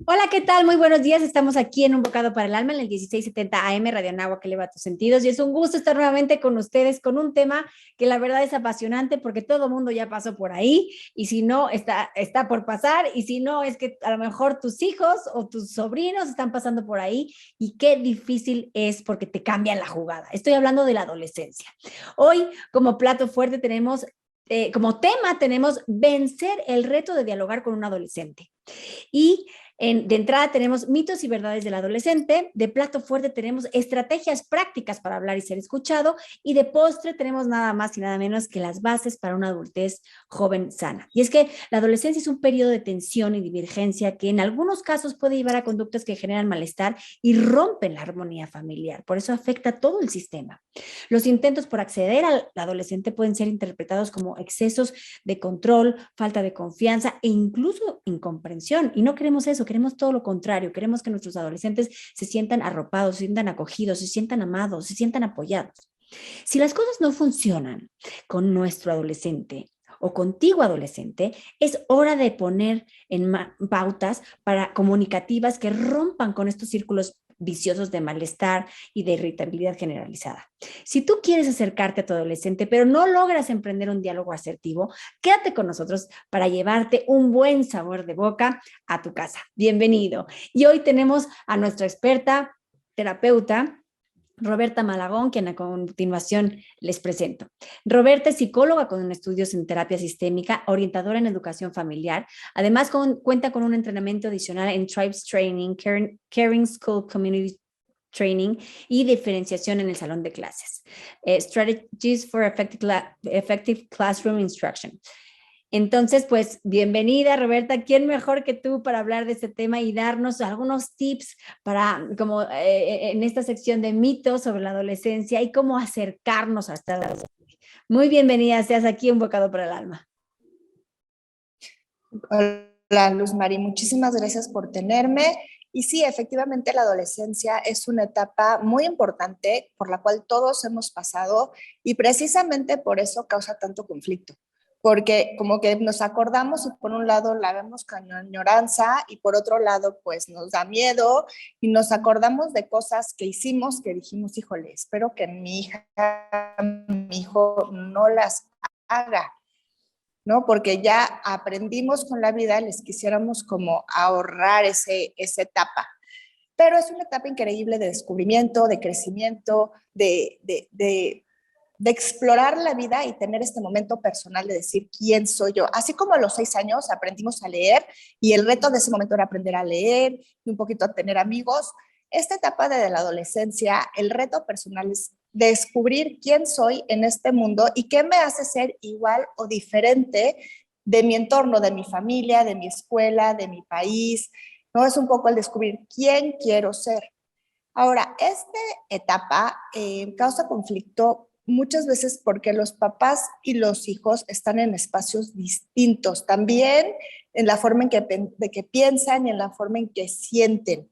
Hola, ¿qué tal? Muy buenos días. Estamos aquí en Un Bocado para el Alma, en el 1670 AM, Radio Anáhuac, que eleva tus sentidos. Y es un gusto estar nuevamente con ustedes con un tema que la verdad es apasionante porque todo el mundo ya pasó por ahí. Y si no, está por pasar. Y si no, es que a lo mejor tus hijos o tus sobrinos están pasando por ahí. Y qué difícil es porque te cambian la jugada. Estoy hablando de la adolescencia. Hoy, como plato fuerte, como tema tenemos vencer el reto de dialogar con un adolescente. Y de entrada tenemos mitos y verdades del adolescente, de plato fuerte tenemos estrategias prácticas para hablar y ser escuchado, y de postre tenemos nada más y nada menos que las bases para una adultez joven sana. Y es que la adolescencia es un periodo de tensión y divergencia que en algunos casos puede llevar a conductas que generan malestar y rompen la armonía familiar. Por eso afecta a todo el sistema. Los intentos por acceder al adolescente pueden ser interpretados como excesos de control, falta de confianza e incluso incomprensión. Y no queremos eso, queremos todo lo contrario. Queremos que nuestros adolescentes se sientan arropados, se sientan acogidos, se sientan amados, se sientan apoyados. Si las cosas no funcionan con nuestro adolescente o contigo adolescente, es hora de poner en pautas para comunicativas que rompan con estos círculos viciosos de malestar y de irritabilidad generalizada. Si tú quieres acercarte a tu adolescente, pero no logras emprender un diálogo asertivo, quédate con nosotros para llevarte un buen sabor de boca a tu casa. Bienvenido. Y hoy tenemos a nuestra experta terapeuta, Roberta Malagón, quien a continuación les presento. Roberta es psicóloga con estudios en terapia sistémica, orientadora en educación familiar. Además, cuenta con un entrenamiento adicional en Tribes Training, Caring School Community Training y diferenciación en el salón de clases. Strategies for effective Classroom Instruction. Entonces, pues bienvenida, Roberta. ¿Quién mejor que tú para hablar de este tema y darnos algunos tips para, como en esta sección de mitos sobre la adolescencia y cómo acercarnos a esta adolescencia? Muy bienvenida, seas aquí un bocado para el alma. Hola, Luz Mari, muchísimas gracias por tenerme. Y sí, efectivamente, la adolescencia es una etapa muy importante por la cual todos hemos pasado y precisamente por eso causa tanto conflicto. Porque como que nos acordamos y por un lado la vemos con añoranza y por otro lado pues nos da miedo y nos acordamos de cosas que hicimos que dijimos, híjole, espero que mi hija, mi hijo no las haga, ¿no? Porque ya aprendimos con la vida, les quisiéramos como ahorrar esa etapa. Pero es una etapa increíble de descubrimiento, de crecimiento, de explorar la vida y tener este momento personal de decir quién soy yo. Así como a los 6 años aprendimos a leer y el reto de ese momento era aprender a leer y un poquito a tener amigos, esta etapa de la adolescencia, el reto personal es descubrir quién soy en este mundo y qué me hace ser igual o diferente de mi entorno, de mi familia, de mi escuela, de mi país, ¿no? Es un poco el descubrir quién quiero ser. Ahora, esta etapa causa conflicto muchas veces porque los papás y los hijos están en espacios distintos, también en la forma en que piensan y en la forma en que sienten.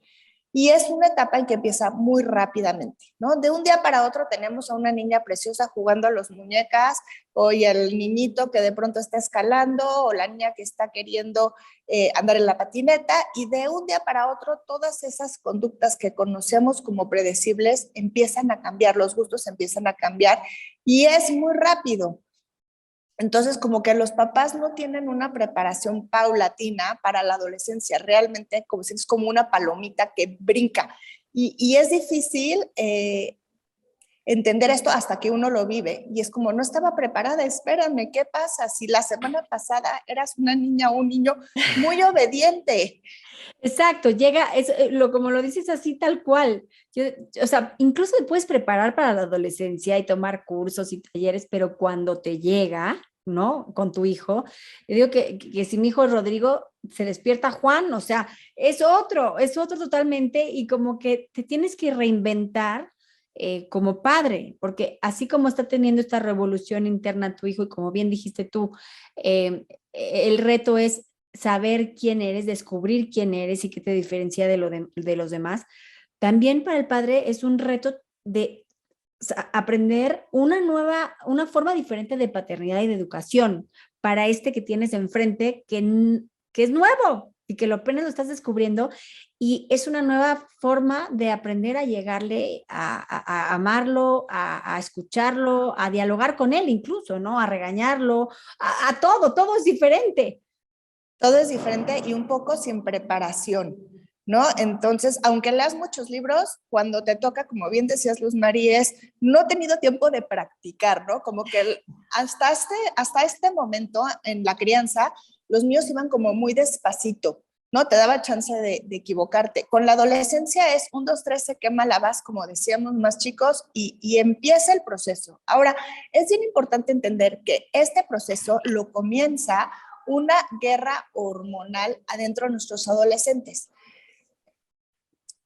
Y es una etapa en que empieza muy rápidamente, ¿no? De un día para otro tenemos a una niña preciosa jugando a las muñecas, o el niñito que de pronto está escalando, o la niña que está queriendo andar en la patineta, y de un día para otro todas esas conductas que conocemos como predecibles empiezan a cambiar, los gustos empiezan a cambiar, y es muy rápido. Entonces, como que los papás no tienen una preparación paulatina para la adolescencia, realmente como si es como una palomita que brinca. Y es difícil entender esto hasta que uno lo vive. Y es como, no estaba preparada, espérame, ¿qué pasa? Si la semana pasada eras una niña o un niño muy obediente. Exacto, como lo dices así tal cual. O sea, incluso te puedes preparar para la adolescencia y tomar cursos y talleres, pero cuando te llega, ¿no? Con tu hijo, yo digo que si mi hijo Rodrigo se despierta Juan, o sea, es otro totalmente y como que te tienes que reinventar como padre, porque así como está teniendo esta revolución interna tu hijo y como bien dijiste tú, el reto es saber quién eres, descubrir quién eres y qué te diferencia de los demás. También para el padre es un reto de aprender una forma diferente de paternidad y de educación para este que tienes enfrente, que es nuevo. y que lo apenas lo estás descubriendo y es una nueva forma de aprender a llegarle, a amarlo, a escucharlo, a dialogar con él incluso, ¿no? A regañarlo, todo es diferente. Todo es diferente y un poco sin preparación, ¿no? Entonces, aunque leas muchos libros, cuando te toca, como bien decías, Luz María, es no he tenido tiempo de practicar, ¿no? Como que hasta este momento en la crianza, los míos iban como muy despacito, ¿no? Te daba chance de equivocarte. Con la adolescencia es un, dos, tres, se quema la vas, como decíamos más chicos, y empieza el proceso. Ahora, es bien importante entender que este proceso lo comienza una guerra hormonal adentro de nuestros adolescentes.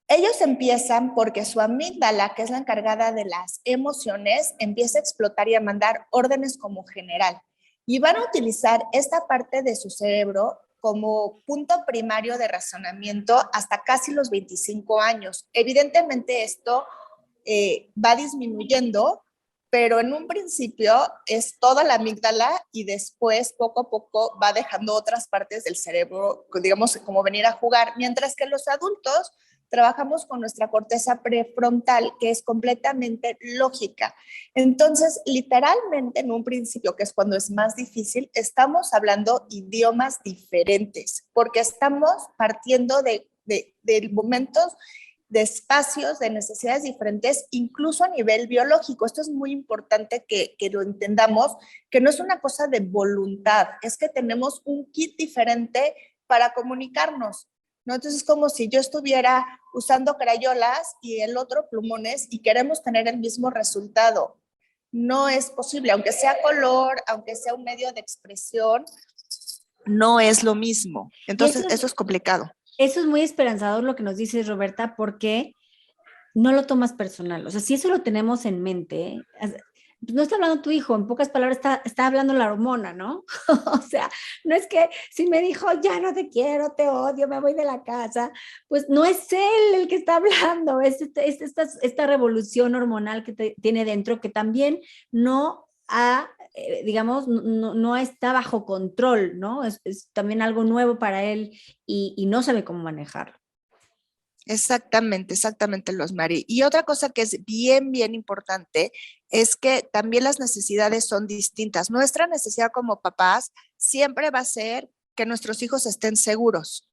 Ellos empiezan porque su amígdala, que es la encargada de las emociones, empieza a explotar y a mandar órdenes como general. Y van a utilizar esta parte de su cerebro como punto primario de razonamiento hasta casi los 25 años. Evidentemente esto va disminuyendo, pero en un principio es toda la amígdala y después poco a poco va dejando otras partes del cerebro, digamos, como venir a jugar, mientras que los adultos trabajamos con nuestra corteza prefrontal, que es completamente lógica. Entonces, literalmente en un principio, que es cuando es más difícil, estamos hablando idiomas diferentes, porque estamos partiendo de momentos de espacios, de necesidades diferentes, incluso a nivel biológico. Esto es muy importante que lo entendamos, que no es una cosa de voluntad, es que tenemos un kit diferente para comunicarnos, ¿no? Entonces es como si yo estuviera usando crayolas y el otro plumones y queremos tener el mismo resultado. No es posible, aunque sea color, aunque sea un medio de expresión, no es lo mismo. Entonces eso es complicado. Eso es muy esperanzador lo que nos dices, Roberta, porque no lo tomas personal. O sea, si eso lo tenemos en mente, no está hablando tu hijo, en pocas palabras está hablando la hormona, ¿no? O sea, no es que si me dijo, ya no te quiero, te odio, me voy de la casa, pues no es él el que está hablando, es esta revolución hormonal que tiene dentro que también no ha, digamos, no está bajo control, ¿no? Es también algo nuevo para él y no sabe cómo manejarlo. Exactamente, exactamente, Mari. Y otra cosa que es bien, bien importante es que también las necesidades son distintas. Nuestra necesidad como papás siempre va a ser que nuestros hijos estén seguros.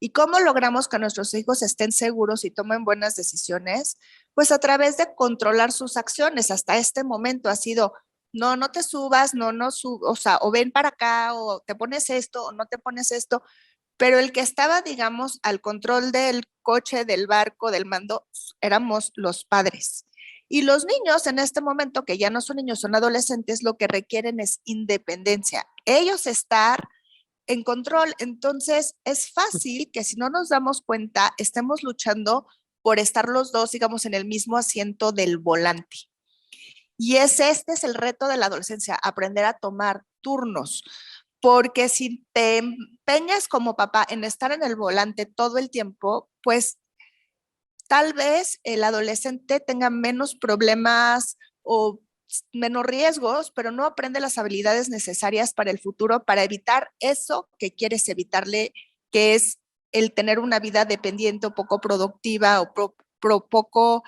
¿Y cómo logramos que nuestros hijos estén seguros y tomen buenas decisiones? Pues a través de controlar sus acciones. Hasta este momento ha sido, no, no te subas, o sea, o ven para acá, o te pones esto, o no te pones esto. Pero el que estaba, digamos, al control del coche, del barco, del mando, éramos los padres. Y los niños en este momento, que ya no son niños, son adolescentes, lo que requieren es independencia. Ellos estar en control. Entonces, es fácil que si no nos damos cuenta, estemos luchando por estar los dos, digamos, en el mismo asiento del volante. Y este es el reto de la adolescencia, aprender a tomar turnos. Porque si te empeñas como papá en estar en el volante todo el tiempo, pues tal vez el adolescente tenga menos problemas o menos riesgos, pero no aprende las habilidades necesarias para el futuro, para evitar eso que quieres evitarle, que es el tener una vida dependiente o poco productiva o poco,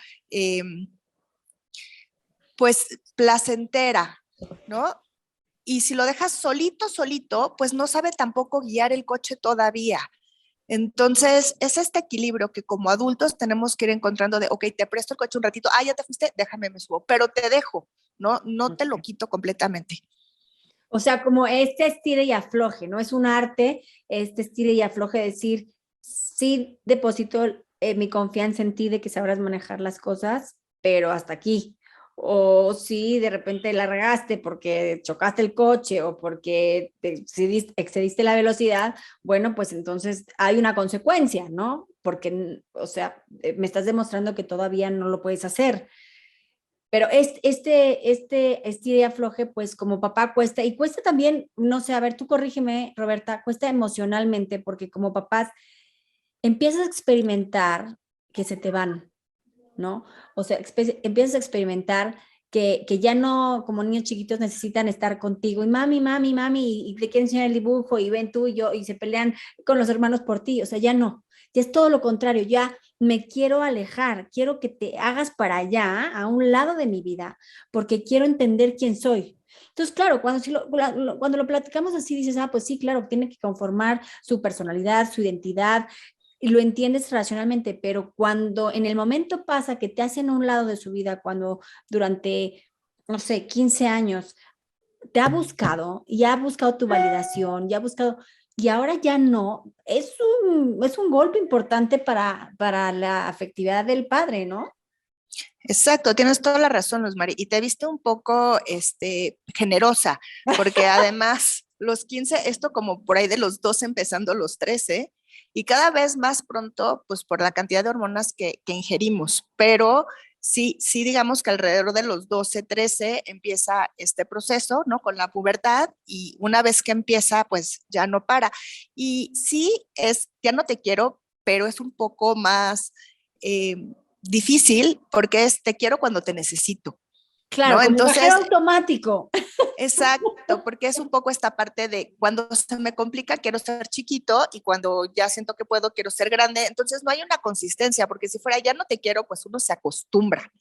pues, placentera, ¿no? Y si lo dejas solito, solito, pues no sabe tampoco guiar el coche todavía. Entonces, es este equilibrio que como adultos tenemos que ir encontrando de, ok, te presto el coche un ratito, ya te fuiste, déjame, me subo, pero te dejo, ¿no? No te lo quito completamente. O sea, como este estire y afloje, ¿no? Es un arte, este estire y afloje, decir, sí deposito mi confianza en ti de que sabrás manejar las cosas, pero hasta aquí. O si de repente la regaste porque chocaste el coche o porque te excediste la velocidad, bueno, pues entonces hay una consecuencia, ¿no? Porque, o sea, me estás demostrando que todavía no lo puedes hacer. Pero este idea afloje, pues como papá cuesta, y cuesta también, no sé, a ver, tú corrígeme, Roberta, cuesta emocionalmente, porque como papás empiezas a experimentar que se te van, ¿no? O sea, empiezas a experimentar que ya no, como niños chiquitos, necesitan estar contigo y mami, mami, mami, y te quieren enseñar el dibujo y ven tú y yo y se pelean con los hermanos por ti, o sea, ya no, ya es todo lo contrario, ya me quiero alejar, quiero que te hagas para allá, a un lado de mi vida, porque quiero entender quién soy. Entonces, claro, cuando lo platicamos así, dices, ah, pues sí, claro, tiene que conformar su personalidad, su identidad, y lo entiendes racionalmente, pero cuando en el momento pasa que te hacen a un lado de su vida, cuando durante, no sé, 15 años te ha buscado y ha buscado tu validación, ya ha buscado, y ahora ya no, es un golpe importante para la afectividad del padre, ¿no? Exacto, tienes toda la razón, Luzmari. Y te viste un poco, generosa, porque además los 15, esto como por ahí de los 12 empezando los 13, y cada vez más pronto, pues por la cantidad de hormonas que ingerimos. Pero sí, sí, digamos que alrededor de los 12, 13 empieza este proceso, ¿no? Con la pubertad, y una vez que empieza, pues ya no para. Y sí, ya no te quiero, pero es un poco más... eh, difícil porque es te quiero cuando te necesito, Claro, ¿no? como cajero Entonces, automático. exacto, porque es un poco esta parte de cuando se me complica quiero ser chiquito y cuando ya siento que puedo quiero ser grande, entonces no hay una consistencia, porque si fuera ya no te quiero, pues uno se acostumbra.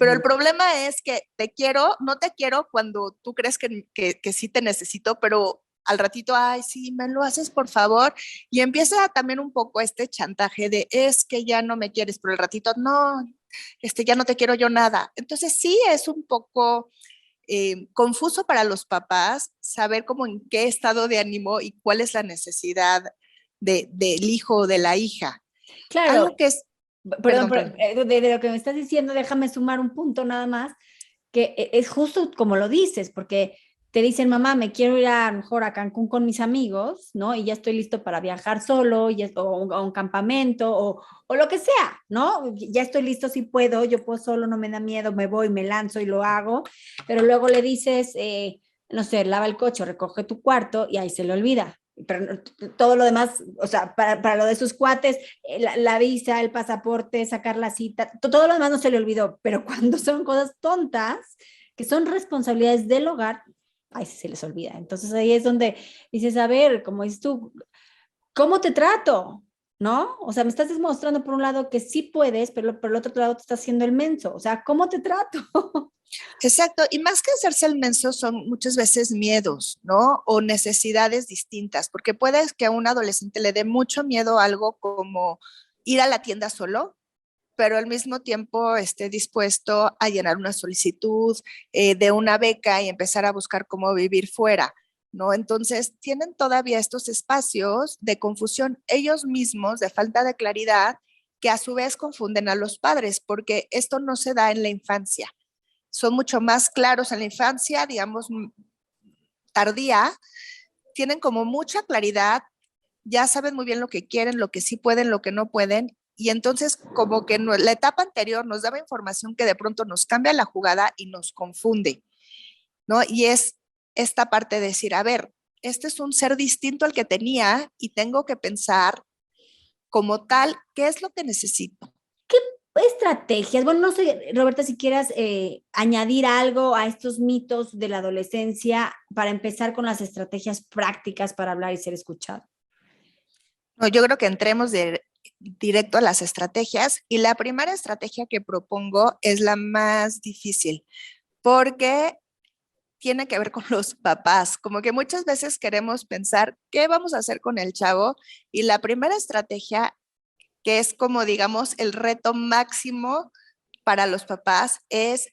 Pero el problema es que te quiero, no te quiero cuando tú crees que sí te necesito, pero al ratito, ay, sí, me lo haces, por favor. Y empieza también un poco este chantaje de, es que ya no me quieres, pero el ratito, no, ya no te quiero yo nada. Entonces sí es un poco confuso para los papás saber cómo en qué estado de ánimo y cuál es la necesidad del hijo o de la hija. Claro, Algo que es, perdón, perdón, perdón. de lo que me estás diciendo, déjame sumar un punto nada más, que es justo como lo dices, porque te dicen, mamá, me quiero ir a lo mejor a Cancún con mis amigos, ¿no? Y ya estoy listo para viajar solo, o a un campamento, o lo que sea, ¿no? Ya estoy listo si puedo, yo puedo solo, no me da miedo, me voy, me lanzo y lo hago, pero luego le dices, no sé, lava el coche, recoge tu cuarto y ahí se le olvida. Pero todo lo demás, o sea, para lo de sus cuates, la visa, el pasaporte, sacar la cita, todo lo demás no se le olvidó, pero cuando son cosas tontas, que son responsabilidades del hogar, ahí sí se les olvida. Entonces ahí es donde dices, a ver, como dices tú, ¿cómo te trato? ¿No? O sea, me estás demostrando por un lado que sí puedes, pero por el otro lado te estás haciendo el menso. O sea, ¿cómo te trato? Exacto, y más que hacerse el menso son muchas veces miedos, ¿no? O necesidades distintas, porque puede que a un adolescente le dé mucho miedo algo como ir a la tienda solo, pero al mismo tiempo esté dispuesto a llenar una solicitud de una beca y empezar a buscar cómo vivir fuera, ¿no? Entonces, tienen todavía estos espacios de confusión ellos mismos, de falta de claridad, que a su vez confunden a los padres, porque esto no se da en la infancia. Son mucho más claros en la infancia, digamos, tardía, tienen como mucha claridad, ya saben muy bien lo que quieren, lo que sí pueden, lo que no pueden, y entonces como que la etapa anterior nos daba información que de pronto nos cambia la jugada y nos confunde, ¿no? Y es esta parte de decir, a ver, este es un ser distinto al que tenía y tengo que pensar como tal, ¿qué es lo que necesito? Estrategias. Bueno, no sé, Roberta, si quieras añadir algo a estos mitos de la adolescencia para empezar con las estrategias prácticas para hablar y ser escuchado. No, yo creo que entremos directo a las estrategias y la primera estrategia que propongo es la más difícil porque tiene que ver con los papás, como que muchas veces queremos pensar qué vamos a hacer con el chavo y la primera estrategia que es como digamos el reto máximo para los papás es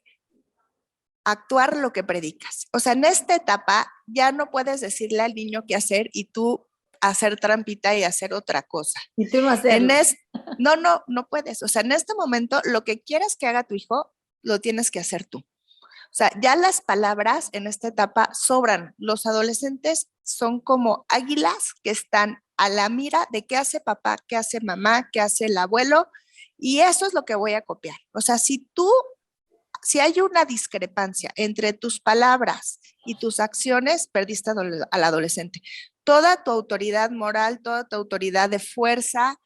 actuar lo que predicas. O sea, en esta etapa ya no puedes decirle al niño qué hacer y tú hacer trampita y hacer otra cosa. Y tú no En hacerlo. es, no, no, no puedes. O sea, en este momento lo que quieras que haga tu hijo, lo tienes que hacer tú. O sea, ya las palabras en esta etapa sobran. Los adolescentes son como águilas que están a la mira de qué hace papá, qué hace mamá, qué hace el abuelo, y eso es lo que voy a copiar. O sea, si hay una discrepancia entre tus palabras y tus acciones, perdiste al adolescente. Toda tu autoridad moral, toda tu autoridad de fuerza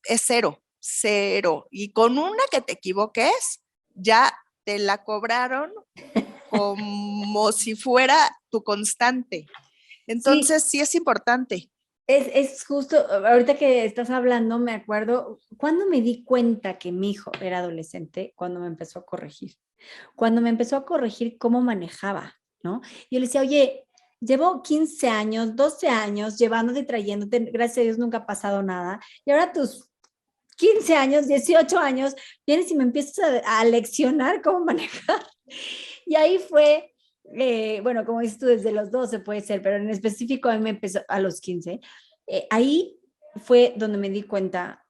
es cero, cero. Y con una que te equivoques, ya te la cobraron como si fuera tu constante. Entonces, sí es importante. Es justo, ahorita que estás hablando, me acuerdo, cuando me di cuenta que mi hijo era adolescente, cuando me empezó a corregir, cuando me empezó a corregir cómo manejaba, ¿no? Y yo le decía, oye, llevo 15 años, 12 años llevándote y trayéndote, gracias a Dios nunca ha pasado nada, y ahora tus 15 años, 18 años, vienes y me empiezas a leccionar cómo manejar. Y ahí fue, bueno, como dices tú, desde los 12 puede ser, pero en específico a mí me empezó a los 15. Ahí fue donde me di cuenta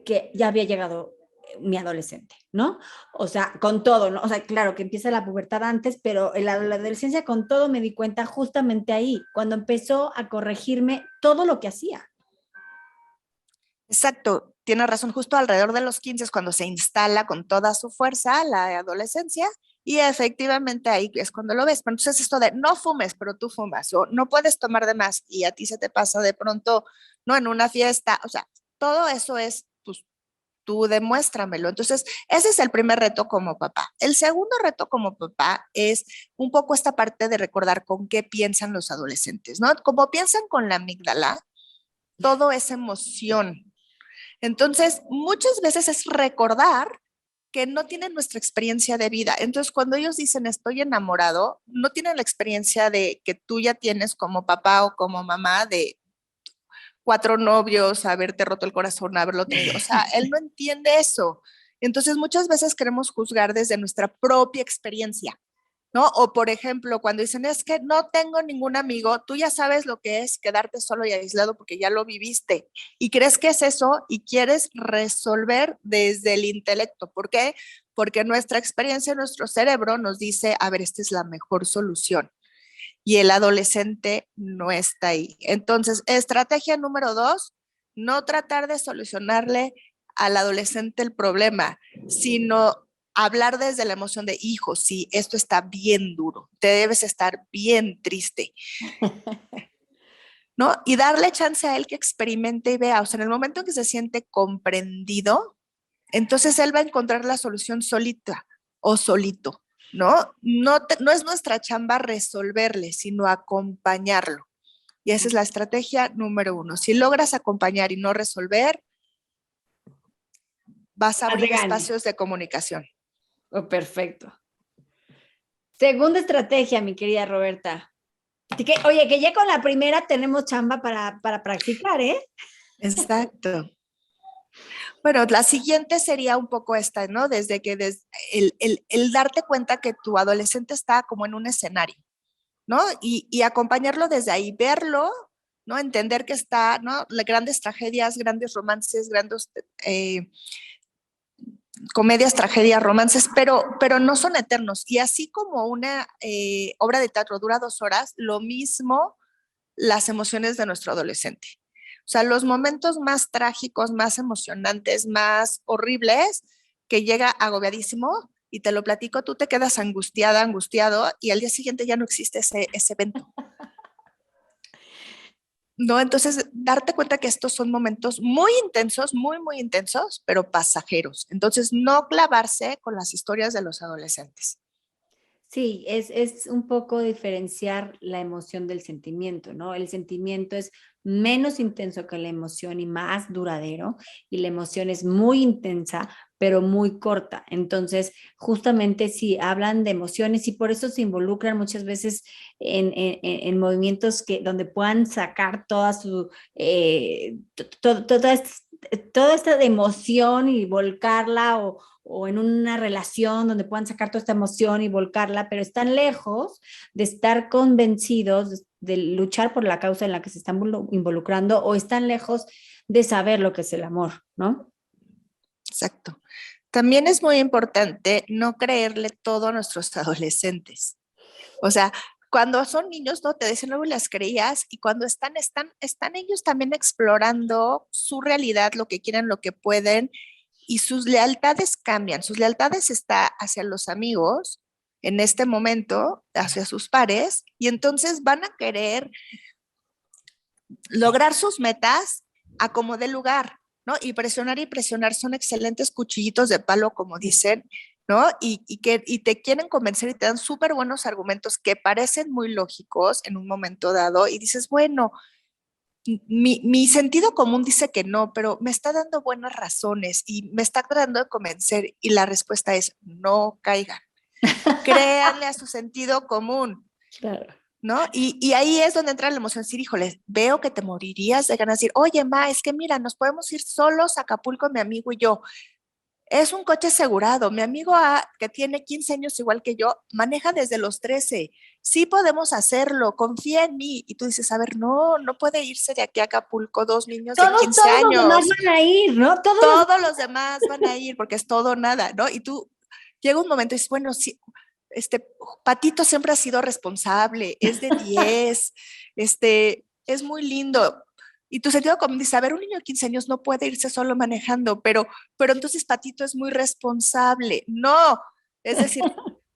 que ya había llegado mi adolescente, ¿no? O sea, con todo, ¿no? O sea, claro que empieza la pubertad antes, pero en la adolescencia con todo me di cuenta justamente ahí, cuando empezó a corregirme todo lo que hacía. Exacto, tiene razón, justo alrededor de los 15 es cuando se instala con toda su fuerza la adolescencia y efectivamente ahí es cuando lo ves. Pero entonces esto de no fumes, pero tú fumas, o no puedes tomar de más y a ti se te pasa de pronto, ¿no? En una fiesta, o sea, todo eso es, pues tú demuéstramelo. Entonces, ese es el primer reto como papá. El segundo reto como papá es un poco esta parte de recordar con qué piensan los adolescentes, ¿no? Como piensan con la amígdala, todo es emoción. Entonces, muchas veces es recordar que no tienen nuestra experiencia de vida. Entonces, cuando ellos dicen estoy enamorado, no tienen la experiencia de que tú ya tienes como papá o como mamá de 4 novios, haberte roto el corazón, haberlo tenido. O sea, él no entiende eso. Entonces, muchas veces queremos juzgar desde nuestra propia experiencia. ¿No? O por ejemplo, cuando dicen es que no tengo ningún amigo, tú ya sabes lo que es quedarte solo y aislado porque ya lo viviste y crees que es eso y quieres resolver desde el intelecto. ¿Por qué? Porque nuestra experiencia, nuestro cerebro nos dice, a ver, esta es la mejor solución y el adolescente no está ahí. Entonces, estrategia número 2, no tratar de solucionarle al adolescente el problema, sino hablar desde la emoción de, hijo, sí, esto está bien duro, te debes estar bien triste, ¿no? Y darle chance a él que experimente y vea, o sea, en el momento en que se siente comprendido, entonces él va a encontrar la solución solita o solito, ¿no? No es nuestra chamba resolverle, sino acompañarlo. Y esa es la estrategia número 1. Si logras acompañar y no resolver, vas a abrir Gane. espacios de comunicación. Oh, perfecto. Segunda estrategia, mi querida Roberta. Que, oye, que ya con la primera tenemos chamba para practicar, ¿eh? Exacto. Bueno, la siguiente sería un poco esta, ¿no? El darte cuenta que tu adolescente está como en un escenario, ¿no? Y acompañarlo desde ahí, verlo, ¿no? Entender que está, ¿no? Grandes tragedias, grandes romances, grandes comedias, tragedias, romances, pero no son eternos. Y así como una obra de teatro dura 2 horas, lo mismo las emociones de nuestro adolescente. O sea, los momentos más trágicos, más emocionantes, más horribles, que llega agobiadísimo y te lo platico, tú te quedas angustiada, angustiado y al día siguiente ya no existe ese evento. ¿No? Entonces, darte cuenta que estos son momentos muy intensos, muy, muy intensos, pero pasajeros. Entonces, no clavarse con las historias de los adolescentes. Sí, es un poco diferenciar la emoción del sentimiento, ¿no? El sentimiento es menos intenso que la emoción y más duradero, y la emoción es muy intensa, pero muy corta. Entonces, justamente si hablan de emociones y por eso se involucran muchas veces en movimientos donde puedan sacar toda su, toda esta emoción y volcarla o en una relación donde puedan sacar toda esta emoción y volcarla, pero están lejos de estar convencidos de luchar por la causa en la que se están involucrando o están lejos de saber lo que es el amor, ¿no? Exacto. También es muy importante no creerle todo a nuestros adolescentes. O sea, cuando son niños, no te dicen luego las creías y cuando están ellos también explorando su realidad, lo que quieren, lo que pueden y sus lealtades cambian. Sus lealtades está hacia los amigos en este momento, hacia sus pares y entonces van a querer lograr sus metas a como dé lugar, ¿no? Y presionar son excelentes cuchillitos de palo, como dicen, ¿no? Y te quieren convencer y te dan súper buenos argumentos que parecen muy lógicos en un momento dado y dices, bueno, mi sentido común dice que no, pero me está dando buenas razones y me está tratando de convencer y la respuesta es no caigan. Créanle a su sentido común, Claro. ¿no? Y ahí es donde entra la emoción, decir, híjole, veo que te morirías de ganas de decir, oye, ma, es que mira, nos podemos ir solos a Acapulco, mi amigo y yo. Es un coche asegurado. Mi amigo que tiene 15 años igual que yo, maneja desde los 13. Sí podemos hacerlo, confía en mí. Y tú dices, a ver, no, no puede irse de aquí a Acapulco dos niños de Todos, 15 todos los demás años. van a ir, ¿no? Todos los... Todos los demás van a ir porque es todo o nada, ¿no? Y tú llega un momento y dices, bueno, sí, Patito siempre ha sido responsable, es de 10, es muy lindo. Y tu sentido común dice, a ver, un niño de 15 años no puede irse solo manejando, pero entonces Patito es muy responsable. No, es decir,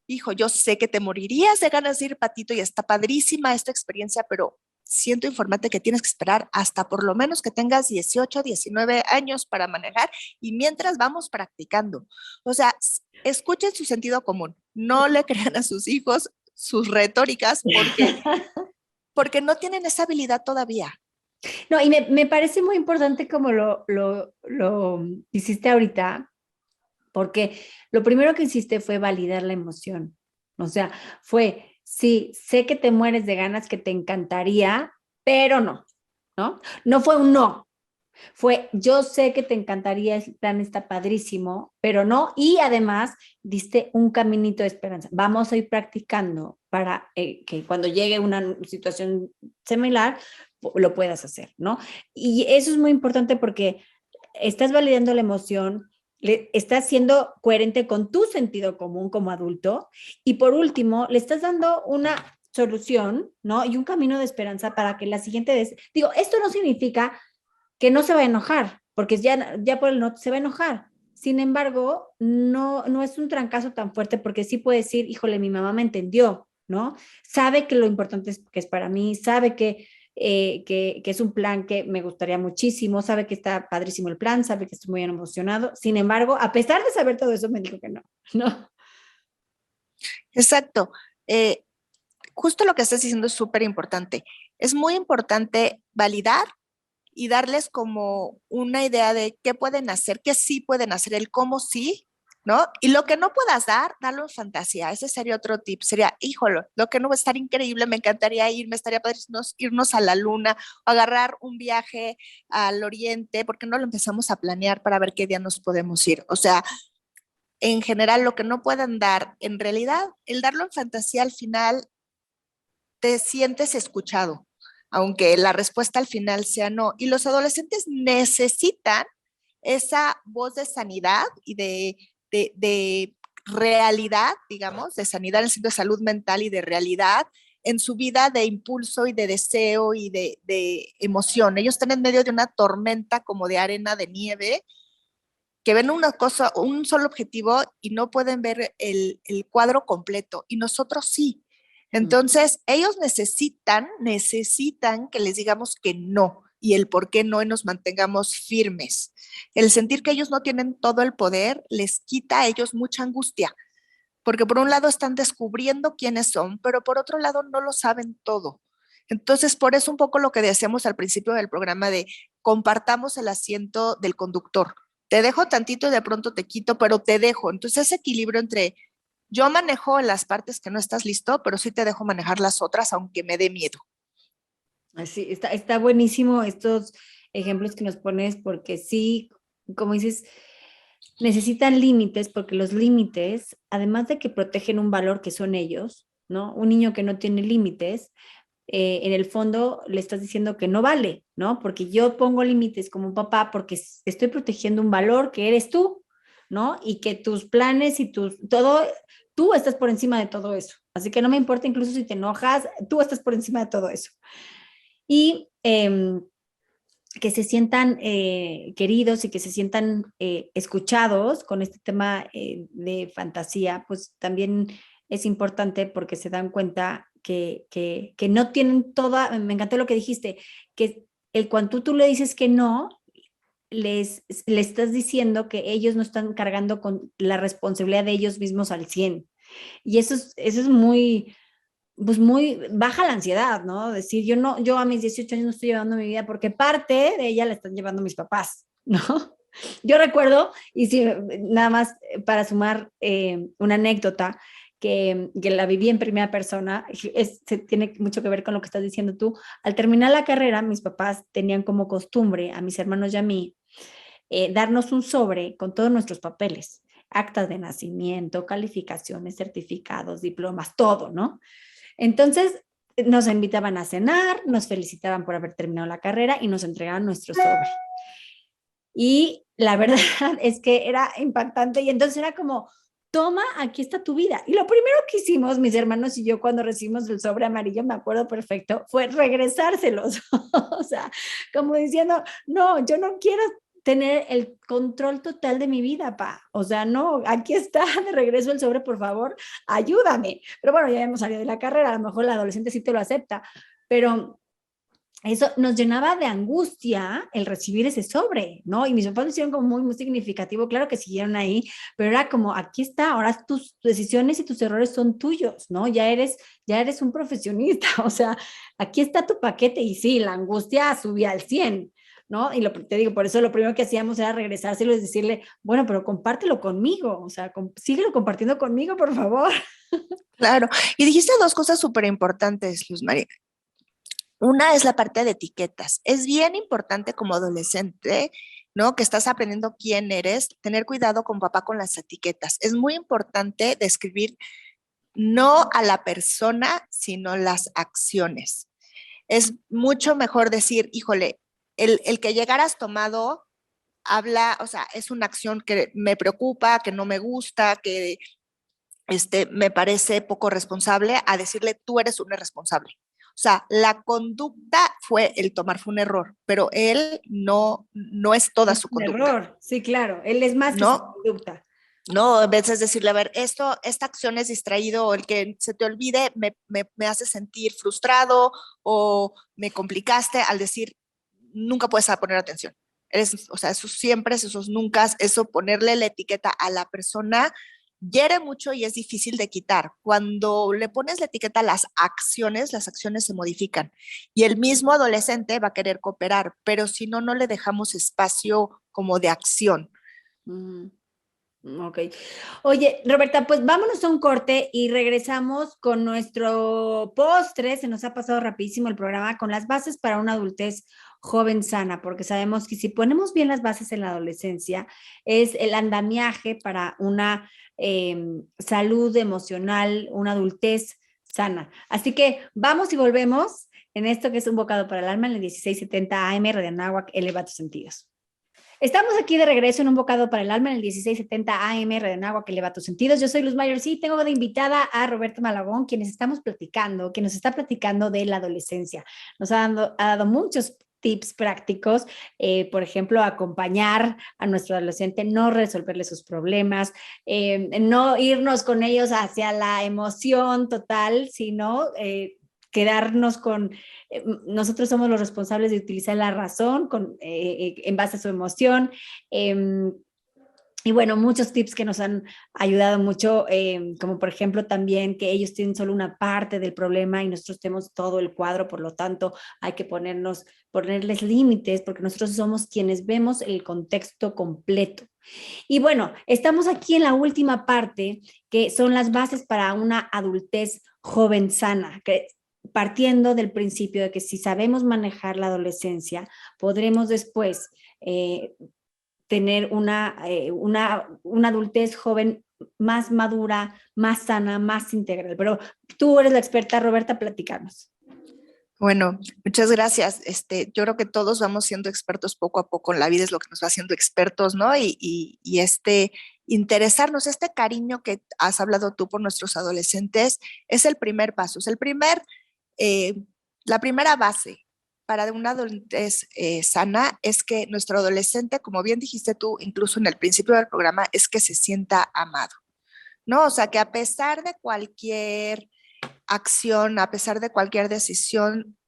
hijo, yo sé que te morirías de ganas de ir, Patito, y está padrísima esta experiencia, pero siento informarte que tienes que esperar hasta por lo menos que tengas 18, 19 años para manejar y mientras vamos practicando. O sea, escuchen su sentido común, no le crean a sus hijos sus retóricas porque no tienen esa habilidad todavía. No, y me parece muy importante como lo hiciste ahorita, porque lo primero que hiciste fue validar la emoción. O sea, fue, sí, sé que te mueres de ganas, que te encantaría, pero no, ¿no? No fue un no, fue, yo sé que te encantaría, el plan está padrísimo, pero no, y además diste un caminito de esperanza. Vamos a ir practicando para que cuando llegue una situación similar, lo puedas hacer, ¿no? Y eso es muy importante porque estás validando la emoción, estás siendo coherente con tu sentido común como adulto y por último, le estás dando una solución, ¿no? Y un camino de esperanza para que la siguiente vez, digo, esto no significa que no se va a enojar, porque ya por el no se va a enojar. Sin embargo, no es un trancazo tan fuerte porque sí puede decir, híjole, mi mamá me entendió, ¿no? Sabe que lo importante es que es para mí, sabe que es un plan que me gustaría muchísimo, sabe que está padrísimo el plan, sabe que estoy muy emocionado. Sin embargo, a pesar de saber todo eso, me dijo que no, ¿no? Exacto. Eh, Justo lo que estás diciendo es súper importante. Es muy importante validar y darles como una idea de qué pueden hacer, qué sí pueden hacer, el cómo sí, ¿no? Y lo que no puedas dar, darlo en fantasía. Ese sería otro tip. Sería, híjolo, lo que no va a estar increíble, me encantaría ir, me estaría padre irnos a la luna, o agarrar un viaje al oriente, porque no lo empezamos a planear para ver qué día nos podemos ir. O sea, en general, lo que no puedan dar, en realidad, el darlo en fantasía al final te sientes escuchado, aunque la respuesta al final sea no. Y los adolescentes necesitan esa voz de sanidad y de realidad, digamos, de sanidad en el sentido de salud mental y de realidad en su vida de impulso y de deseo y de emoción. Ellos están en medio de una tormenta como de arena de nieve que ven una cosa, un solo objetivo y no pueden ver el cuadro completo. Y nosotros sí. Entonces, ellos necesitan que les digamos que no y el por qué no y nos mantengamos firmes. El sentir que ellos no tienen todo el poder les quita a ellos mucha angustia, porque por un lado están descubriendo quiénes son, pero por otro lado no lo saben todo. Entonces, por eso un poco lo que decíamos al principio del programa de compartamos el asiento del conductor. Te dejo tantito y de pronto te quito, pero te dejo. Entonces, ese equilibrio entre yo manejo las partes que no estás listo, pero sí te dejo manejar las otras, aunque me dé miedo. Así, está buenísimo estos ejemplos que nos pones porque sí, como dices, necesitan límites porque los límites, además de que protegen un valor que son ellos, ¿no? Un niño que no tiene límites, en el fondo le estás diciendo que no vale, ¿no? Porque yo pongo límites como papá porque estoy protegiendo un valor que eres tú, ¿no? Y que tus planes y todo, tú estás por encima de todo eso. Así que no me importa incluso si te enojas, tú estás por encima de todo eso. Y que se sientan queridos y que se sientan escuchados con este tema de fantasía, pues también es importante porque se dan cuenta que no tienen toda, me encantó lo que dijiste, que cuando tú le dices que no, le estás diciendo que ellos no están cargando con la responsabilidad de ellos mismos al 100. Y eso es muy, pues muy baja la ansiedad, ¿no? Decir, yo a mis 18 años no estoy llevando mi vida porque parte de ella la están llevando mis papás, ¿no? Yo recuerdo, y si nada más para sumar una anécdota que la viví en primera persona, tiene mucho que ver con lo que estás diciendo tú. Al terminar la carrera, mis papás tenían como costumbre, a mis hermanos y a mí, darnos un sobre con todos nuestros papeles, actas de nacimiento, calificaciones, certificados, diplomas, todo, ¿no? Entonces, nos invitaban a cenar, nos felicitaban por haber terminado la carrera y nos entregaban nuestro sobre. Y la verdad es que era impactante y entonces era como, toma, aquí está tu vida. Y lo primero que hicimos, mis hermanos y yo, cuando recibimos el sobre amarillo, me acuerdo perfecto, fue regresárselos. O sea, como diciendo, no, yo no quiero tener el control total de mi vida, pa. O sea, no, aquí está, de regreso el sobre, por favor, ayúdame. Pero bueno, ya hemos salido de la carrera, a lo mejor la adolescente sí te lo acepta, pero eso nos llenaba de angustia el recibir ese sobre, ¿no? Y mis papás lo hicieron como muy, muy significativo, claro que siguieron ahí, pero era como, aquí está, ahora tus decisiones y tus errores son tuyos, ¿no? Ya eres un profesionista, o sea, aquí está tu paquete y sí, la angustia subía al 100, ¿no? Y te digo, por eso lo primero que hacíamos era regresárselo y decirle, bueno, pero compártelo conmigo, o sea, síguelo compartiendo conmigo, por favor. Claro. Y dijiste dos cosas súper importantes, Luz María. Una es la parte de etiquetas. Es bien importante como adolescente, ¿no? Que estás aprendiendo quién eres, tener cuidado con papá con las etiquetas. Es muy importante describir no a la persona, sino las acciones. Es mucho mejor decir, híjole, el que llegaras tomado habla, o sea, es una acción que me preocupa, que no me gusta, que me parece poco responsable, a decirle, tú eres un irresponsable. O sea, la conducta fue, el tomar fue un error, pero él no es toda Es su un conducta, error, sí, claro, él es más que su ¿no? conducta. No, a veces decirle, a ver, esta acción es distraído, o el que se te olvide me hace sentir frustrado o me complicaste al decir, nunca puedes poner atención. O sea, esos siempre, esos nunca, eso ponerle la etiqueta a la persona hiere mucho y es difícil de quitar. Cuando le pones la etiqueta a las acciones se modifican y el mismo adolescente va a querer cooperar, pero si no, no le dejamos espacio como de acción. Mm, ok. Oye, Roberta, pues vámonos a un corte y regresamos con nuestro postre. Se nos ha pasado rapidísimo el programa con las bases para una adultez joven sana, porque sabemos que si ponemos bien las bases en la adolescencia, es el andamiaje para una salud emocional, una adultez sana. Así que vamos y volvemos en esto que es un bocado para el alma en el 1670 AM Radio Anáhuac, eleva tus sentidos. Estamos aquí de regreso en Un Bocado para el Alma en el 1670 AM Radio Nahua que eleva tus sentidos. Yo soy Luz Mayer, sí, tengo de invitada a Roberto Malagón, quienes estamos platicando, que nos está platicando de la adolescencia. Ha dado muchos tips prácticos, por ejemplo, acompañar a nuestro adolescente, no resolverle sus problemas, no irnos con ellos hacia la emoción total, sino quedarnos con nosotros somos los responsables de utilizar la razón en base a su emoción. Eh, y bueno, muchos tips que nos han ayudado mucho, como por ejemplo también que ellos tienen solo una parte del problema y nosotros tenemos todo el cuadro, por lo tanto hay que ponerles límites porque nosotros somos quienes vemos el contexto completo. Y bueno, estamos aquí en la última parte, que son las bases para una adultez joven sana, que partiendo del principio de que si sabemos manejar la adolescencia, podremos después tener una adultez joven más madura, más sana, más integral. Pero tú eres la experta, Roberta, platicarnos. Bueno, muchas gracias. Yo creo que todos vamos siendo expertos poco a poco. La vida es lo que nos va haciendo expertos, ¿no? Y interesarnos, este cariño que has hablado tú por nuestros adolescentes es el primer paso, es eh, la primera base para una adultez sana es que nuestro adolescente, como bien dijiste tú, incluso en el principio del programa, es que se sienta amado, ¿no? O sea, que a pesar de cualquier acción, a pesar de cualquier decisión,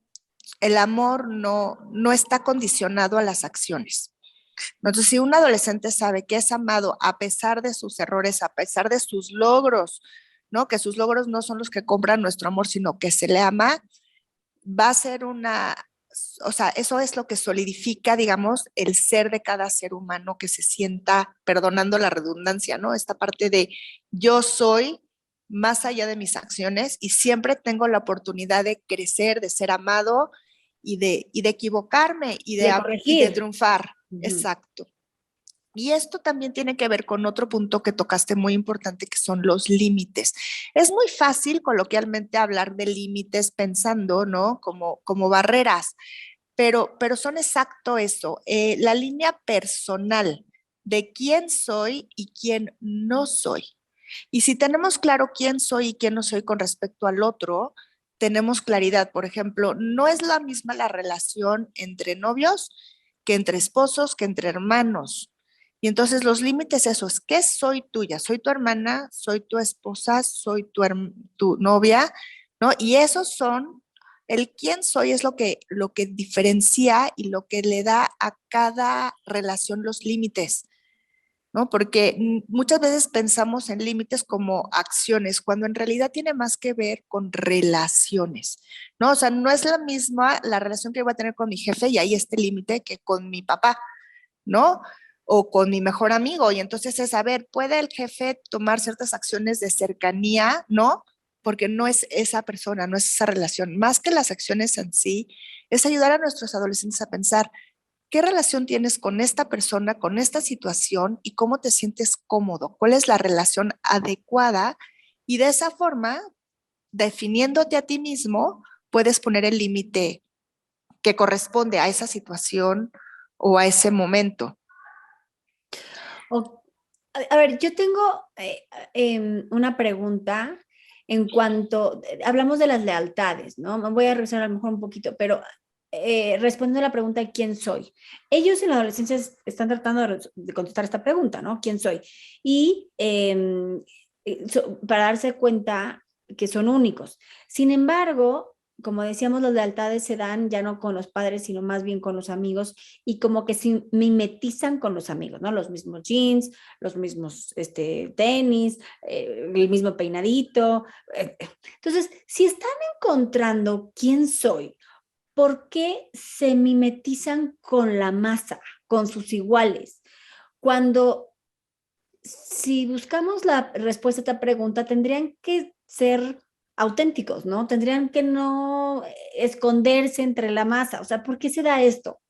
el amor no está condicionado a las acciones. Entonces, si un adolescente sabe que es amado a pesar de sus errores, a pesar de sus logros, ¿no? Que sus logros no son los que compran nuestro amor, sino que se le ama, va a ser o sea, eso es lo que solidifica, digamos, el ser de cada ser humano que se sienta, perdonando la redundancia, ¿no? Esta parte de yo soy más allá de mis acciones y siempre tengo la oportunidad de crecer, de ser amado y de equivocarme De y de corregir. triunfar. Ujú. Exacto. Y esto también tiene que ver con otro punto que tocaste muy importante, que son los límites. Es muy fácil coloquialmente hablar de límites pensando, ¿no? Como barreras, pero son exacto eso, la línea personal de quién soy y quién no soy. Y si tenemos claro quién soy y quién no soy con respecto al otro, tenemos claridad. Por ejemplo, no es la misma la relación entre novios que entre esposos, que entre hermanos. Y entonces los límites esos, ¿qué soy tuya? ¿Soy tu hermana? ¿Soy tu esposa? ¿Soy tu novia? ¿No? Y esos son, el quién soy es lo que diferencia y lo que le da a cada relación los límites. ¿No? Porque muchas veces pensamos en límites como acciones, cuando en realidad tiene más que ver con relaciones, ¿no? O sea, no es la misma la relación que yo voy a tener con mi jefe y ahí este límite que con mi papá, ¿no? O con mi mejor amigo. Y entonces es, a ver, ¿puede el jefe tomar ciertas acciones de cercanía? ¿No? Porque no es esa persona, no es esa relación. Más que las acciones en sí, es ayudar a nuestros adolescentes a pensar, ¿qué relación tienes con esta persona, con esta situación y cómo te sientes cómodo? ¿Cuál es la relación adecuada? Y de esa forma, definiéndote a ti mismo, puedes poner el límite que corresponde a esa situación o a ese momento. O- a ver, yo tengo una pregunta en cuanto, hablamos de las lealtades, ¿no? Me voy a regresar a lo mejor un poquito, pero respondiendo a la pregunta de quién soy. Ellos en la adolescencia están tratando de contestar esta pregunta, ¿no? ¿Quién soy? Y para darse cuenta que son únicos. Sin embargo, como decíamos, las lealtades se dan ya no con los padres, sino más bien con los amigos y como que se mimetizan con los amigos, ¿no? Los mismos jeans, los mismos tenis, el mismo peinadito. Entonces, si están encontrando quién soy, ¿por qué se mimetizan con la masa, con sus iguales? Cuando, si buscamos la respuesta a esta pregunta, tendrían que ser auténticos, ¿no? Tendrían que no esconderse entre la masa. O sea, ¿por qué se da esto?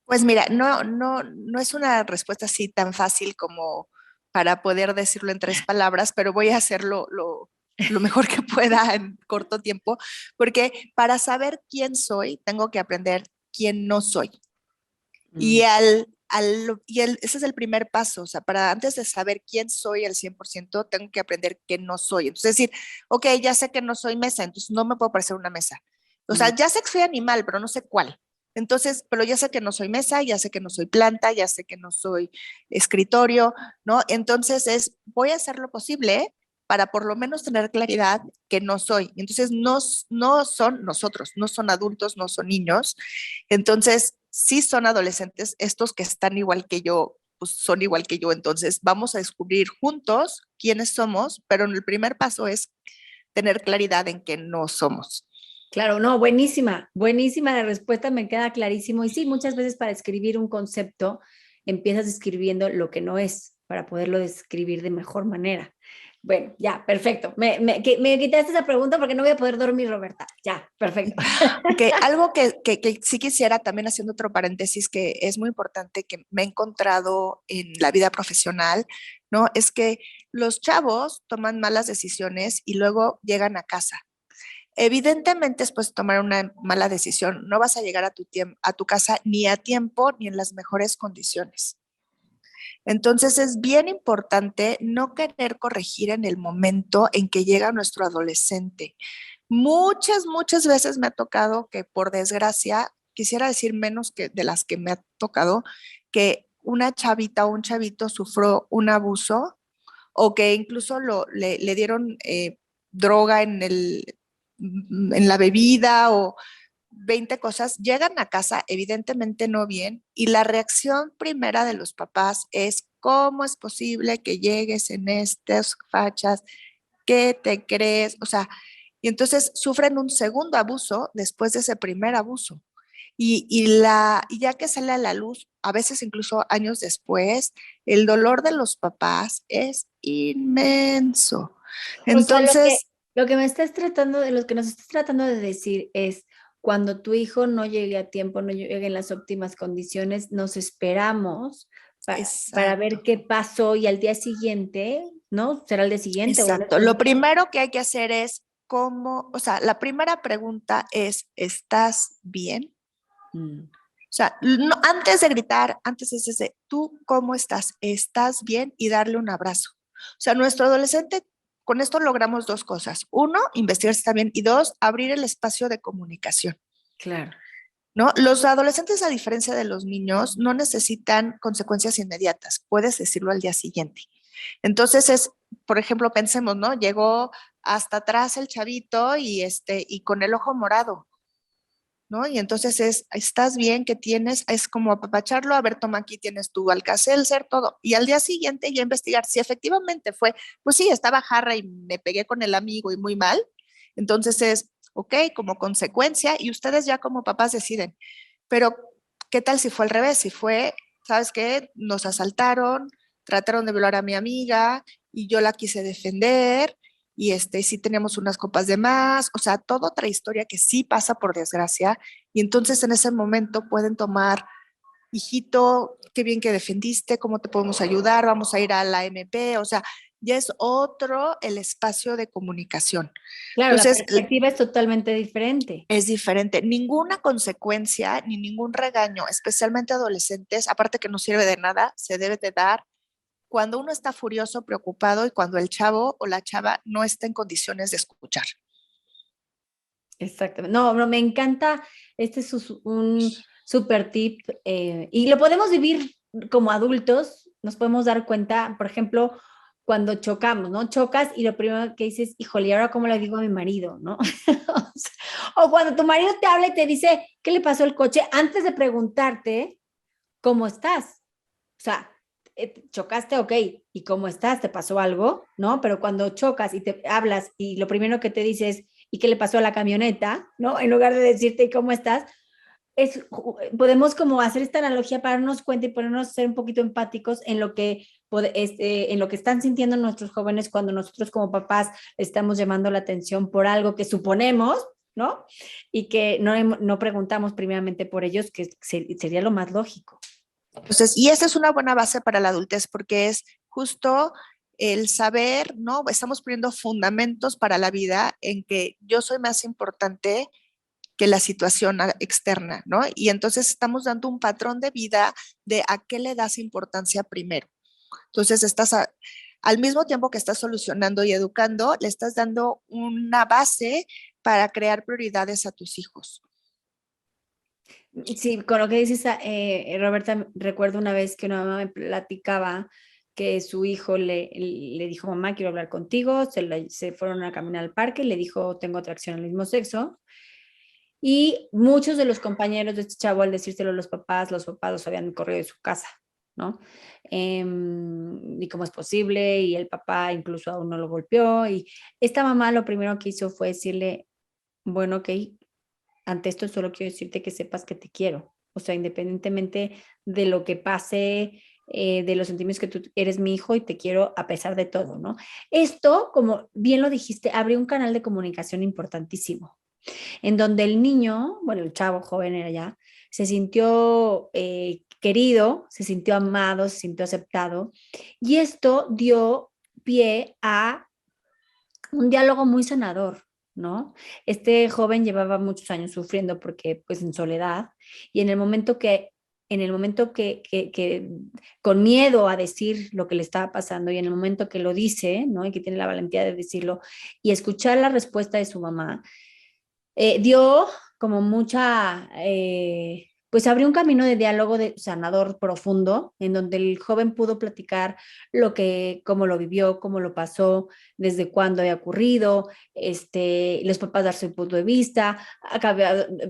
Pues mira, no es una respuesta así tan fácil como para poder decirlo en 3 palabras, pero voy a hacerlo lo mejor que pueda en corto tiempo, porque para saber quién soy, tengo que aprender quién no soy. Mm. Y, ese es el primer paso, o sea, para antes de saber quién soy al 100%, tengo que aprender qué no soy. Entonces decir, ok, ya sé que no soy mesa, entonces no me puedo parecer una mesa. O sea, Mm. ya sé que soy animal, pero no sé cuál. Entonces, pero ya sé que no soy mesa, ya sé que no soy planta, ya sé que no soy escritorio, ¿no? Entonces voy a hacer lo posible para por lo menos tener claridad que no soy. Entonces, no son nosotros, no son adultos, no son niños. Entonces, sí son adolescentes, estos que están igual que yo, pues son igual que yo. Entonces, vamos a descubrir juntos quiénes somos, pero el primer paso es tener claridad en que no somos. Claro, no, buenísima, buenísima la respuesta, me queda clarísimo. Y sí, muchas veces para escribir un concepto empiezas escribiendo lo que no es para poderlo describir de mejor manera. Bueno, ya, perfecto. Me quitaste esa pregunta porque no voy a poder dormir, Roberta. Ya, perfecto. Ok, algo que sí quisiera también haciendo otro paréntesis que es muy importante que me he encontrado en la vida profesional, ¿no? Es que los chavos toman malas decisiones y luego llegan a casa. Evidentemente, después de tomar una mala decisión, no vas a llegar a tu casa ni a tiempo ni en las mejores condiciones. Entonces es bien importante no querer corregir en el momento en que llega nuestro adolescente. Muchas veces me ha tocado que por desgracia, quisiera decir menos que de las que me ha tocado, que una chavita o un chavito sufrió un abuso o que incluso le dieron droga en la bebida o 20 cosas, llegan a casa evidentemente no bien y la reacción primera de los papás es, ¿cómo es posible que llegues en estas fachas? ¿Qué te crees? O sea, y entonces sufren un segundo abuso después de ese primer abuso. Y ya que sale a la luz, a veces incluso años después, el dolor de los papás es inmenso. O sea, Entonces, lo que me estás tratando de, lo que nos estás tratando de decir es cuando tu hijo no llegue a tiempo, no llegue en las óptimas condiciones, nos esperamos para ver exacto, qué pasó y al día siguiente, ¿no? ¿Será el día siguiente o en exacto. estos Lo días? primero que hay que hacer es cómo, o sea, la primera pregunta es, ¿estás bien? Mm, O sea, antes de gritar, antes es ese, ¿tú cómo estás? ¿Estás bien? Y darle un abrazo. O sea, nuestro adolescente, con esto logramos dos cosas. Uno, investigar si está bien. Y dos, abrir el espacio de comunicación. claro. ¿No? Los adolescentes, a diferencia de los niños, no necesitan consecuencias inmediatas. Puedes decirlo al día siguiente. Entonces es, por ejemplo, pensemos, ¿no? Llegó hasta atrás el chavito y con el ojo morado. ¿No? Y entonces estás bien, que tienes, es como apapacharlo, a ver, toma, aquí tienes tu Alka-Seltzer, todo. Y al día siguiente ya investigar si efectivamente fue, pues sí, estaba jarra y me pegué con el amigo y muy mal. Entonces es, ok, como consecuencia, y ustedes ya como papás deciden. Pero, ¿qué tal si fue al revés? Si fue, ¿sabes qué? Nos asaltaron, trataron de violar a mi amiga y yo la quise defender y sí tenemos unas copas de más, o sea, toda otra historia que sí pasa por desgracia, y entonces en ese momento pueden tomar, hijito, qué bien que defendiste, cómo te podemos ayudar, vamos a ir a la MP, o sea, ya es otro el espacio de comunicación. Claro, la Entonces, perspectiva es totalmente diferente. es diferente, ninguna consecuencia ni ningún regaño, especialmente adolescentes, aparte que no sirve de nada, se debe de dar cuando uno está furioso, preocupado y cuando el chavo o la chava no está en condiciones de escuchar. Exactamente. No, no, me encanta. Este es un super tip y lo podemos vivir como adultos. Nos podemos dar cuenta, por ejemplo, cuando chocamos, ¿no? Chocas y lo primero que dices, híjole, ¿y ahora cómo le digo a mi marido, no? O cuando tu marido te habla y te dice, ¿qué le pasó al coche? Antes de preguntarte cómo estás. O sea, chocaste, ok, ¿y cómo estás? ¿Te pasó algo? ¿No? Pero cuando chocas y te hablas y lo primero que te dices, ¿y qué le pasó a la camioneta? ¿No? En lugar de decirte, ¿y cómo estás? Podemos como hacer esta analogía para darnos cuenta y ponernos a ser un poquito empáticos en lo que están sintiendo nuestros jóvenes cuando nosotros como papás estamos llamando la atención por algo que suponemos, ¿no? Y que no preguntamos primeramente por ellos, que sería lo más lógico. Entonces, y esa es una buena base para la adultez porque es justo el saber, ¿no? Estamos poniendo fundamentos para la vida en que yo soy más importante que la situación externa, ¿no? Y entonces estamos dando un patrón de vida de a qué le das importancia primero. Entonces, al mismo tiempo que estás solucionando y educando, le estás dando una base para crear prioridades a tus hijos. Sí, con lo que dices, Roberta, recuerdo una vez que una mamá me platicaba que su hijo le dijo, mamá, quiero hablar contigo, se fueron a caminar al parque, le dijo, tengo atracción al mismo sexo, y muchos de los compañeros de este chavo, al decírselo a los papás los habían corrido de su casa, ¿no? Y cómo es posible, y el papá incluso aún no lo golpeó, y esta mamá lo primero que hizo fue decirle, bueno, ok, ante esto solo quiero decirte que sepas que te quiero. O sea, independientemente de lo que pase, de los sentimientos que tú eres mi hijo y te quiero a pesar de todo, ¿no? Esto, como bien lo dijiste, abrió un canal de comunicación importantísimo, en donde el niño, bueno, el chavo joven era ya, se sintió querido, se sintió amado, se sintió aceptado, y esto dio pie a un diálogo muy sanador, ¿no? Este joven llevaba muchos años sufriendo porque, pues, en soledad, y en el momento que con miedo a decir lo que le estaba pasando y en el momento que lo dice, ¿no? Y que tiene la valentía de decirlo y escuchar la respuesta de su mamá, dio como mucha pues abrió un camino de diálogo de sanador profundo, en donde el joven pudo platicar cómo lo vivió, cómo lo pasó, desde cuándo había ocurrido, los papás dar su punto de vista,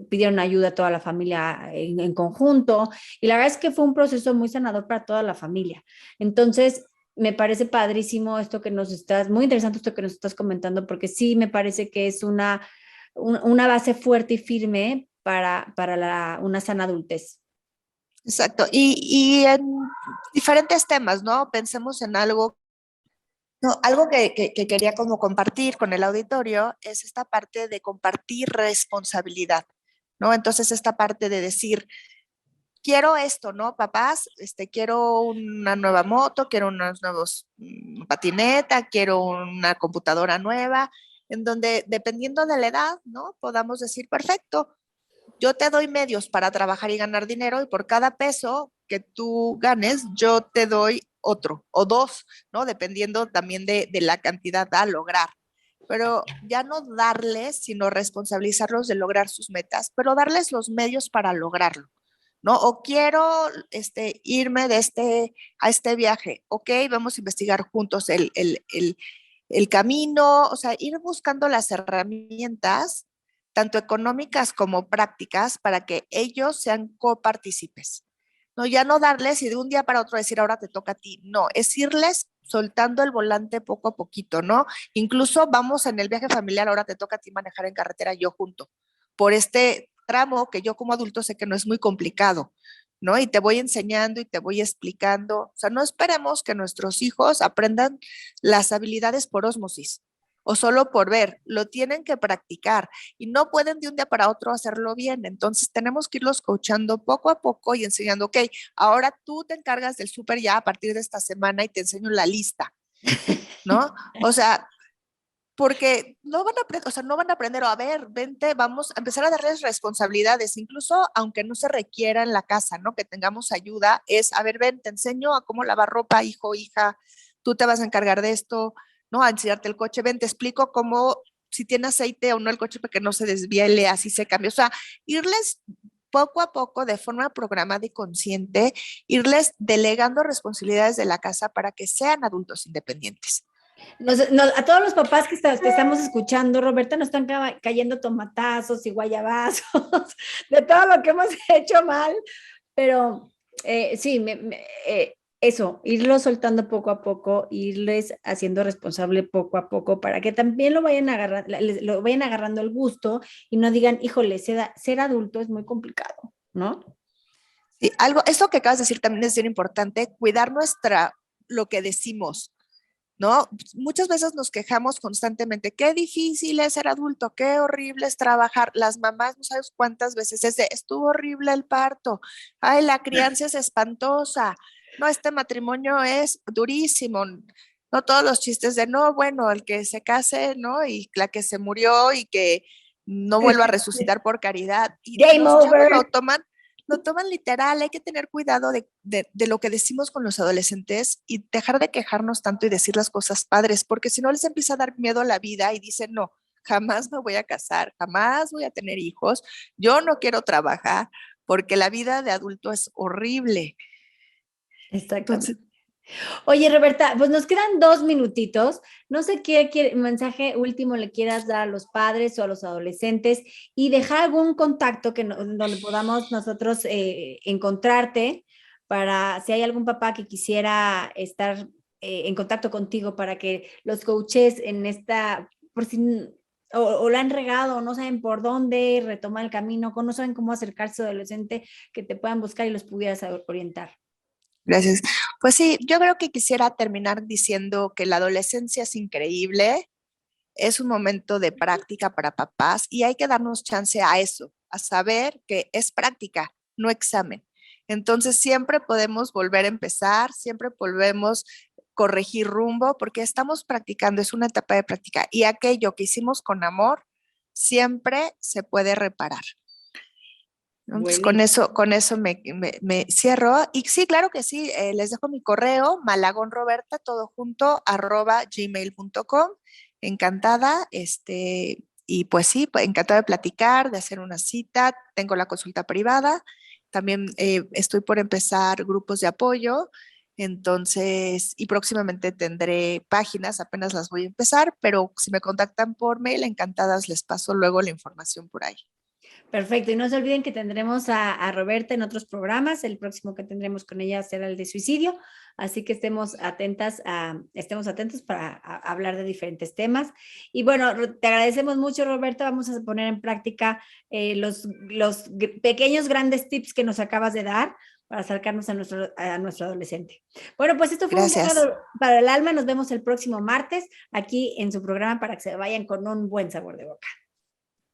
pidieron ayuda a toda la familia en conjunto, y la verdad es que fue un proceso muy sanador para toda la familia. Entonces, me parece padrísimo esto que muy interesante esto que nos estás comentando, porque sí me parece que es una base fuerte y firme para una sana adultez. Exacto. Y en diferentes temas, ¿no? Pensemos en algo. No, algo que quería como compartir con el auditorio es esta parte de compartir responsabilidad, ¿no? Entonces, esta parte de decir, quiero esto, ¿no? Papás, quiero una nueva moto, quiero unos nuevos patineta, quiero una computadora nueva, en donde dependiendo de la edad, ¿no? Podamos decir, perfecto, yo te doy medios para trabajar y ganar dinero y por cada peso que tú ganes, yo te doy otro o dos, ¿no? Dependiendo también de la cantidad a lograr. Pero ya no darles, sino responsabilizarlos de lograr sus metas, pero darles los medios para lograrlo, ¿no? O quiero irme a este viaje, ok, vamos a investigar juntos el camino, o sea, ir buscando las herramientas tanto económicas como prácticas, para que ellos sean copartícipes. No, ya no darles y de un día para otro decir, ahora te toca a ti. No, es irles soltando el volante poco a poquito, ¿no? Incluso vamos en el viaje familiar, ahora te toca a ti manejar en carretera, yo junto, por este tramo que yo como adulto sé que no es muy complicado, ¿no? Y te voy enseñando y te voy explicando. O sea, no esperemos que nuestros hijos aprendan las habilidades por ósmosis o solo por ver, lo tienen que practicar y no pueden de un día para otro hacerlo bien. Entonces tenemos que irlos coachando poco a poco y enseñando, ok, ahora tú te encargas del súper ya a partir de esta semana y te enseño la lista, ¿no? O sea, porque no van a aprender, o sea, no van a aprender, o a ver, vente, vamos a empezar a darles responsabilidades, incluso aunque no se requiera en la casa, ¿no? Que tengamos ayuda, es, a ver, ven, te enseño a cómo lavar ropa, hijo, hija, tú te vas a encargar de esto, ¿no? A enseñarte el coche, ven, te explico cómo, si tiene aceite o no el coche para que no se desviele, así se cambia, o sea, irles poco a poco, de forma programada y consciente, irles delegando responsabilidades de la casa para que sean adultos independientes. A todos los papás que estamos escuchando, Roberta, nos están cayendo tomatazos y guayabazos de todo lo que hemos hecho mal, pero sí, eso, irlo soltando poco a poco, irles haciendo responsable poco a poco para que también lo vayan agarrando el gusto y no digan, híjole, ser adulto es muy complicado, ¿no? Sí, algo, esto que acabas de decir también es bien importante, cuidar lo que decimos, ¿no? Muchas veces nos quejamos constantemente, qué difícil es ser adulto, qué horrible es trabajar. Las mamás, no sabes cuántas veces estuvo horrible el parto, ay, la crianza es espantosa, no, este matrimonio es durísimo, no todos los chistes de, no, bueno, el que se case, ¿no? Y la que se murió y que no vuelva a resucitar por caridad. Y Game los chavos over. lo toman literal, hay que tener cuidado de lo que decimos con los adolescentes y dejar de quejarnos tanto y decir las cosas padres, porque si no les empieza a dar miedo a la vida y dicen, no, jamás me voy a casar, jamás voy a tener hijos, yo no quiero trabajar, porque la vida de adulto es horrible. Entonces, Exactamente. Oye, Roberta, pues nos quedan 2 minutitos. No sé qué mensaje último le quieras dar a los padres o a los adolescentes y dejar algún contacto donde podamos nosotros encontrarte para si hay algún papá que quisiera estar en contacto contigo para que los coaches en por si o la han regado o no saben por dónde retomar el camino, o no saben cómo acercarse a adolescente, que te puedan buscar y los pudieras orientar. gracias. Pues sí, yo creo que quisiera terminar diciendo que la adolescencia es increíble, es un momento de práctica para papás y hay que darnos chance a eso, a saber que es práctica, no examen. Entonces siempre podemos volver a empezar, siempre podemos corregir rumbo porque estamos practicando, es una etapa de práctica y aquello que hicimos con amor siempre se puede reparar. Entonces, Buenísimo. con eso me cierro. Y sí, claro que sí, les dejo mi correo, malagonroberta, todo junto, @gmail.com. Encantada, y pues sí, pues encantada de platicar, de hacer una cita, tengo la consulta privada También estoy por empezar grupos de apoyo, entonces, y próximamente tendré páginas, apenas las voy a empezar, pero si me contactan por mail, encantadas les paso luego la información por ahí. Perfecto, y no se olviden que tendremos a Roberta en otros programas, el próximo que tendremos con ella será el de suicidio, así que estemos atentos para hablar de diferentes temas. Y bueno, te agradecemos mucho, Roberta, vamos a poner en práctica los pequeños, grandes tips que nos acabas de dar para acercarnos a nuestro adolescente. Bueno, pues esto fue un Gracias. bocado para el alma, nos vemos el próximo martes aquí en su programa para que se vayan con un buen sabor de boca.